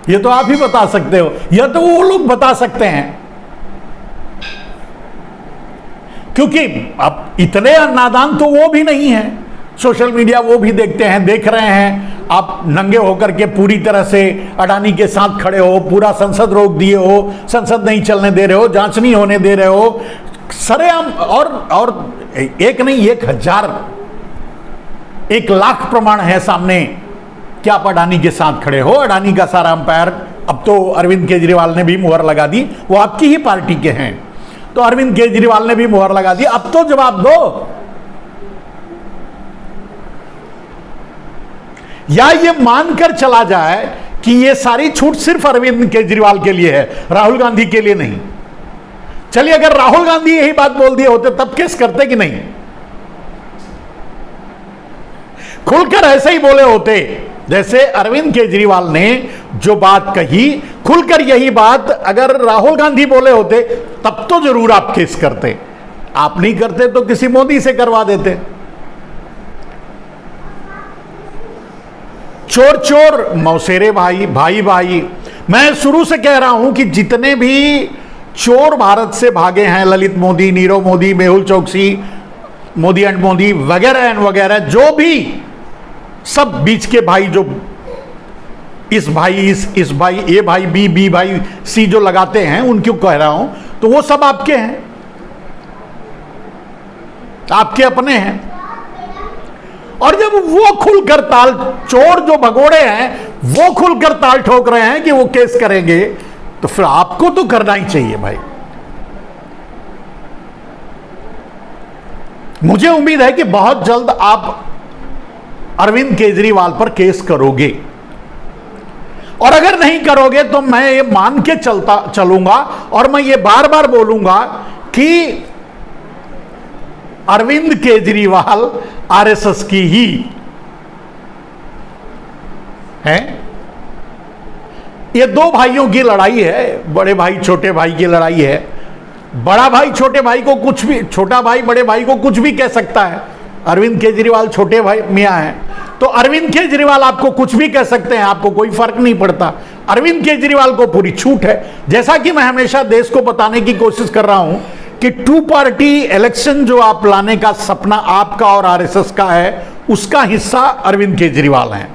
ये तो आप ही बता सकते हो, यह तो वो लोग बता सकते हैं, क्योंकि अब इतने नादान तो वो भी नहीं है। सोशल मीडिया वो भी देखते हैं, देख रहे हैं। आप नंगे होकर के पूरी तरह से अडानी के साथ खड़े हो, पूरा संसद रोक दिए हो, संसद नहीं चलने दे रहे हो, जांच नहीं होने दे रहे हो, सरेआम। और एक नहीं, 1000 1,00,000 प्रमाण है सामने कि आप अडानी के साथ खड़े हो। अडानी का सारा अंपायर, अब तो अरविंद केजरीवाल ने भी मुहर लगा दी, वो आपकी ही पार्टी के हैं, तो अरविंद केजरीवाल ने भी मुहर लगा दी। अब तो जवाब दो, या ये मानकर चला जाए कि ये सारी छूट सिर्फ अरविंद केजरीवाल के लिए है, राहुल गांधी के लिए नहीं। चलिए, अगर राहुल गांधी यही बात बोल दिए होते तब केस करते कि नहीं? खुलकर ऐसे ही बोले होते, जैसे अरविंद केजरीवाल ने जो बात कही, खुलकर यही बात अगर राहुल गांधी बोले होते तब तो जरूर आप केस करते। आप नहीं करते तो किसी मोदी से करवा देते। चोर चोर मौसेरे भाई, भाई भाई। मैं शुरू से कह रहा हूं कि जितने भी चोर भारत से भागे हैं, ललित मोदी, नीरव मोदी, मेहुल चौकसी, मोदी एंड मोदी वगैरह एंड वगैरह, जो भी सब बीच के भाई, जो इस भाई इस भाई, ए भाई बी भाई सी जो लगाते हैं, उनको कह रहा हूं, तो वो सब आपके हैं, आपके अपने हैं। और जब वो खुलकर ताल, चोर जो भगोड़े हैं वो खुलकर ताल ठोक रहे हैं कि वो केस करेंगे, तो फिर आपको तो करना ही चाहिए भाई। मुझे उम्मीद है कि बहुत जल्द आप अरविंद केजरीवाल पर केस करोगे, और अगर नहीं करोगे तो मैं ये मान के चलूंगा और मैं ये बार बार बोलूंगा कि अरविंद केजरीवाल आरएसएस की ही है। ये दो भाइयों की लड़ाई है, बड़े भाई छोटे भाई की लड़ाई है। बड़ा भाई छोटे भाई को कुछ भी, छोटा भाई बड़े भाई को कुछ भी कह सकता है। अरविंद केजरीवाल छोटे भाई मियां हैं, तो अरविंद केजरीवाल आपको कुछ भी कह सकते हैं, आपको कोई फर्क नहीं पड़ता। अरविंद केजरीवाल को पूरी छूट है। जैसा कि मैं हमेशा देश को बताने की कोशिश कर रहा हूं कि 2 पार्टी इलेक्शन जो आप लाने का सपना आपका और आरएसएस का है, उसका हिस्सा अरविंद केजरीवाल हैं।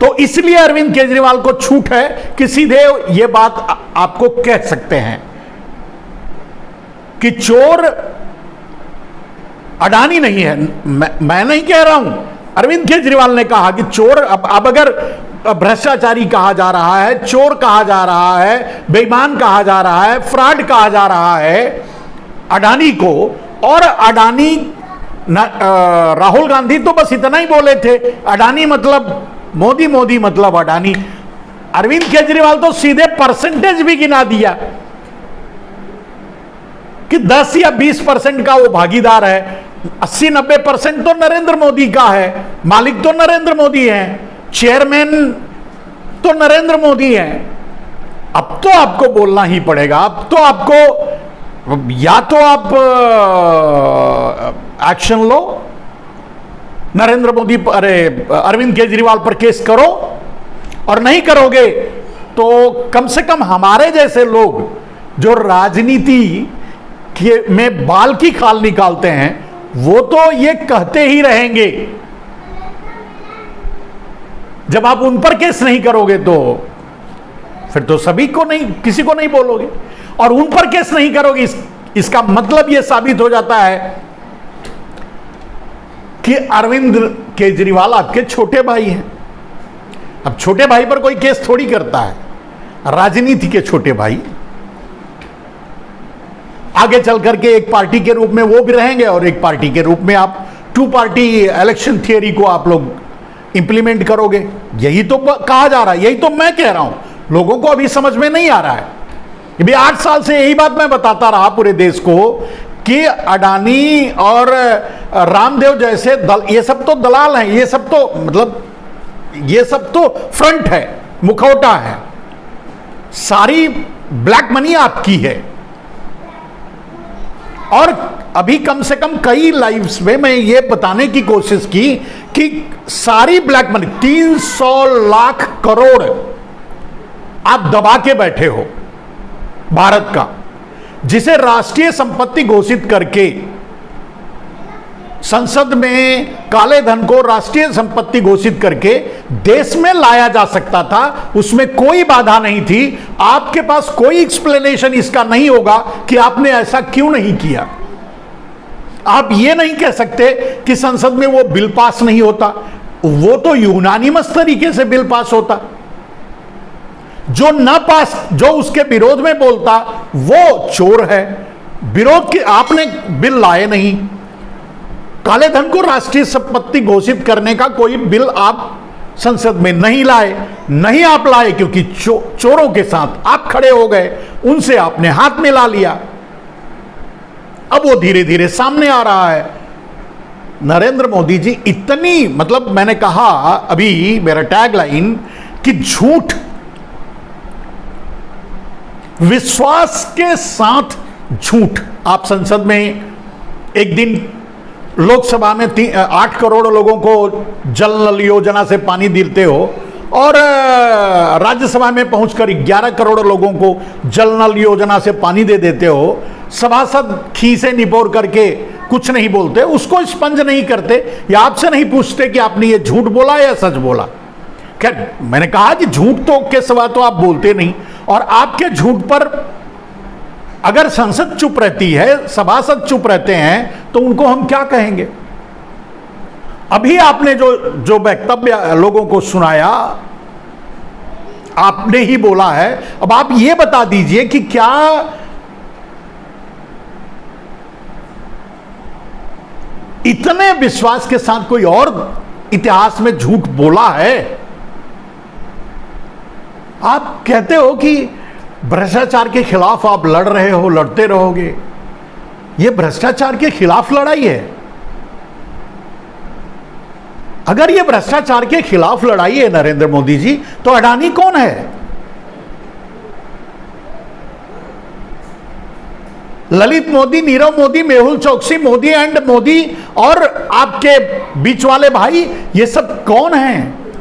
तो इसलिए अरविंद केजरीवाल को छूट है कि सीधे यह बात आपको कह सकते हैं कि चोर अडानी नहीं है। मैं नहीं कह रहा हूं, अरविंद केजरीवाल ने कहा कि चोर, अब अगर भ्रष्टाचारी कहा जा रहा है, चोर कहा जा रहा है, बेईमान कहा जा रहा है, फ्रॉड कहा जा रहा है अडानी को, और अडानी राहुल गांधी तो बस इतना ही बोले थे, अडानी मतलब मोदी, मोदी मतलब अडानी। अरविंद केजरीवाल तो सीधे परसेंटेज भी गिना दिया कि 10 या 20% का वो भागीदार है। 80-90% तो नरेंद्र मोदी का है, मालिक तो नरेंद्र मोदी है, चेयरमैन तो नरेंद्र मोदी है। अब तो आपको बोलना ही पड़ेगा, अब तो आपको या तो आप एक्शन लो, नरेंद्र मोदी, अरे अरविंद केजरीवाल पर केस करो, और नहीं करोगे तो कम से कम हमारे जैसे लोग जो राजनीति में बाल की खाल निकालते हैं, वो तो ये कहते ही रहेंगे। जब आप उन पर केस नहीं करोगे तो फिर तो सभी को नहीं, किसी को नहीं बोलोगे, और उन पर केस नहीं करोगे, इसका मतलब यह साबित हो जाता है कि अरविंद केजरीवाल आपके छोटे भाई हैं। अब छोटे भाई पर कोई केस थोड़ी करता है, राजनीति के छोटे भाई। आगे चल करके एक पार्टी के रूप में वो भी रहेंगे, और एक पार्टी के रूप में आप 2 पार्टी इलेक्शन थियरी को आप लोग इंप्लीमेंट करोगे। यही तो कहा जा रहा है, यही तो मैं कह रहा हूं, लोगों को अभी समझ में नहीं आ रहा है। अभी 8 साल से यही बात मैं बताता रहा पूरे देश को कि अडानी और रामदेव जैसे दल, ये सब तो दलाल हैं, ये सब तो मतलब ये सब तो फ्रंट है, मुखौटा है, सारी ब्लैक मनी आपकी है। और अभी कम से कम कई लाइव्स में मैं ये बताने की कोशिश की कि सारी ब्लैक मनी 300 लाख करोड़ आप दबा के बैठे हो भारत का, जिसे राष्ट्रीय संपत्ति घोषित करके संसद में काले धन को राष्ट्रीय संपत्ति घोषित करके देश में लाया जा सकता था, उसमें कोई बाधा नहीं थी। आपके पास कोई एक्सप्लेनेशन इसका नहीं होगा कि आपने ऐसा क्यों नहीं किया। आप ये नहीं कह सकते कि संसद में वो बिल पास नहीं होता, वो तो यूनानिमस तरीके से बिल पास होता। जो न पास, जो उसके विरोध में बोलता वो चोर है। विरोध की आपने बिल लाए नहीं, काले धन को राष्ट्रीय संपत्ति घोषित करने का कोई बिल आप संसद में नहीं लाए, नहीं आप लाए क्योंकि चोरों के साथ आप खड़े हो गए, उनसे आपने हाथ मिला लिया। अब वो धीरे धीरे सामने आ रहा है। नरेंद्र मोदी जी इतनी, मतलब मैंने कहा अभी मेरा टैगलाइन कि झूठ, विश्वास के साथ झूठ। आप संसद में एक दिन लोकसभा में 8 करोड़ लोगों को जल नल योजना से पानी दिलते हो और राज्यसभा में पहुंचकर 11 करोड़ लोगों को जल नल योजना से पानी दे देते हो। सभासद खीसे निपोर करके कुछ नहीं बोलते, उसको स्पंज नहीं करते या आपसे नहीं पूछते कि आपने ये झूठ बोला या सच बोला। खैर, मैंने कहा कि झूठ तो के सिवा तो आप बोलते नहीं, और आपके झूठ पर अगर संसद चुप रहती है, सभासद चुप रहते हैं, तो उनको हम क्या कहेंगे। अभी आपने जो वक्तव्य लोगों को सुनाया, आपने ही बोला है। अब आप ये बता दीजिए कि क्या इतने विश्वास के साथ कोई और इतिहास में झूठ बोला है। आप कहते हो कि भ्रष्टाचार के खिलाफ आप लड़ रहे हो, लड़ते रहोगे। यह भ्रष्टाचार के खिलाफ लड़ाई है। अगर यह भ्रष्टाचार के खिलाफ लड़ाई है नरेंद्र मोदी जी, तो अडानी कौन है? ललित मोदी, नीरव मोदी, मेहुल चोकसी, मोदी एंड मोदी और आपके बीच वाले भाई, ये सब कौन हैं?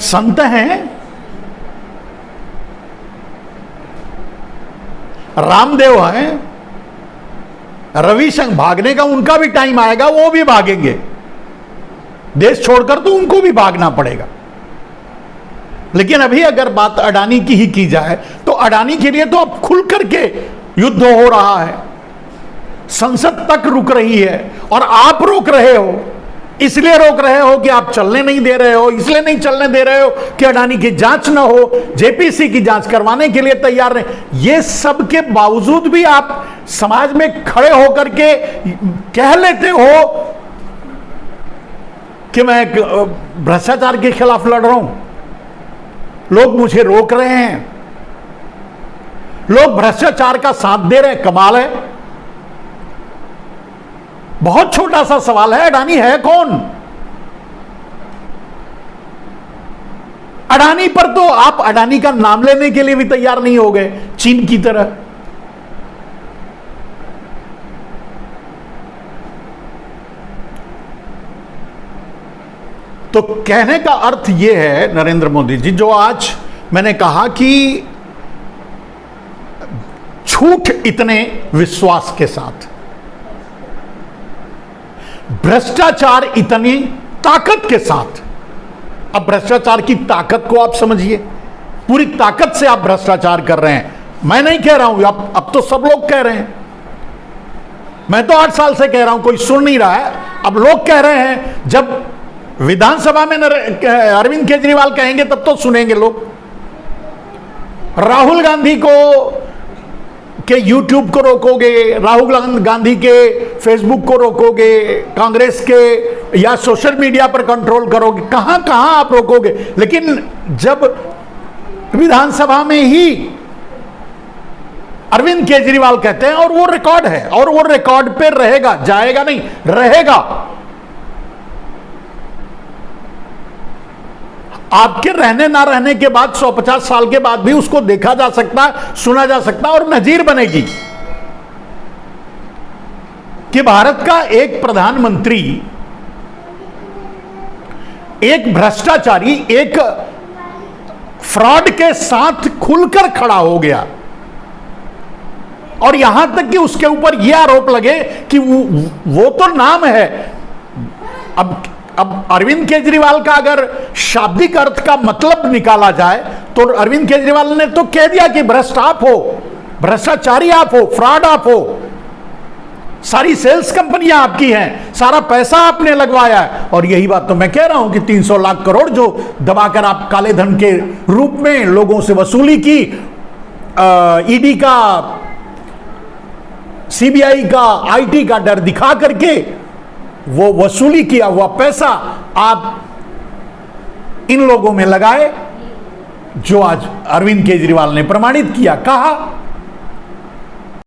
संत हैं? रामदेव हैं? रविशंकर? भागने का उनका भी टाइम आएगा, वो भी भागेंगे। देश छोड़कर तो उनको भी भागना पड़ेगा। लेकिन अभी अगर बात अडानी की ही की जाए, तो अडानी के लिए तो अब खुल करके युद्ध हो रहा है। संसद तक रुक रही है और आप रोक रहे हो। इसलिए रोक रहे हो कि आप चलने नहीं दे रहे हो, इसलिए नहीं चलने दे रहे हो कि अडानी की जांच ना हो, जेपीसी की जांच करवाने के लिए तैयार नहीं। ये सब के बावजूद भी आप समाज में खड़े होकर के कह लेते हो कि मैं भ्रष्टाचार के खिलाफ लड़ रहा हूं। लोग मुझे रोक रहे हैं, लोग भ्रष्टाचार का साथ दे रहे हैं। कमाल है। बहुत छोटा सा सवाल है, अडानी है कौन? अडानी पर तो आप अडानी का नाम लेने के लिए भी तैयार नहीं हो गए, चीन की तरह। तो कहने का अर्थ यह है नरेंद्र मोदी जी, जो आज मैंने कहा कि झूठ इतने विश्वास के साथ, भ्रष्टाचार इतनी ताकत के साथ। अब भ्रष्टाचार की ताकत को आप समझिए, पूरी ताकत से आप भ्रष्टाचार कर रहे हैं। मैं नहीं कह रहा हूं, अब तो सब लोग कह रहे हैं। मैं तो 8 साल से कह रहा हूं, कोई सुन नहीं रहा है। अब लोग कह रहे हैं, जब विधानसभा में अरविंद केजरीवाल कहेंगे तब तो सुनेंगे लोग। राहुल गांधी को के यूट्यूब को रोकोगे, राहुल गांधी के फेसबुक को रोकोगे, कांग्रेस के या सोशल मीडिया पर कंट्रोल करोगे, कहां कहां आप रोकोगे। लेकिन जब विधानसभा में ही अरविंद केजरीवाल कहते हैं, और वो रिकॉर्ड है, और वो रिकॉर्ड पे रहेगा, जाएगा नहीं, रहेगा। आपके रहने ना रहने के बाद 150 साल के बाद भी उसको देखा जा सकता है, सुना जा सकता है और नजीर बनेगी। कि भारत का एक प्रधानमंत्री, एक भ्रष्टाचारी, एक फ्रॉड के साथ खुलकर खड़ा हो गया, और यहां तक कि उसके ऊपर यह आरोप लगे कि वो तो नाम है। अब अरविंद केजरीवाल का अगर शाब्दिक अर्थ का मतलब निकाला जाए तो अरविंद केजरीवाल ने तो कह दिया कि भ्रष्ट आप हो, भ्रष्टाचारी आप हो, फ्रॉड आप हो, सारी सेल्स कंपनियां आपकी हैं, सारा पैसा आपने लगवाया है। और यही बात तो मैं कह रहा हूं कि 300 लाख करोड़ जो दबाकर आप काले धन के रूप में लोगों से वसूली की, ईडी का, सीबीआई का, आईटी का डर दिखा करके वो वसूली किया हुआ पैसा आप इन लोगों में लगाए, जो आज अरविंद केजरीवाल ने प्रमाणित किया। कहा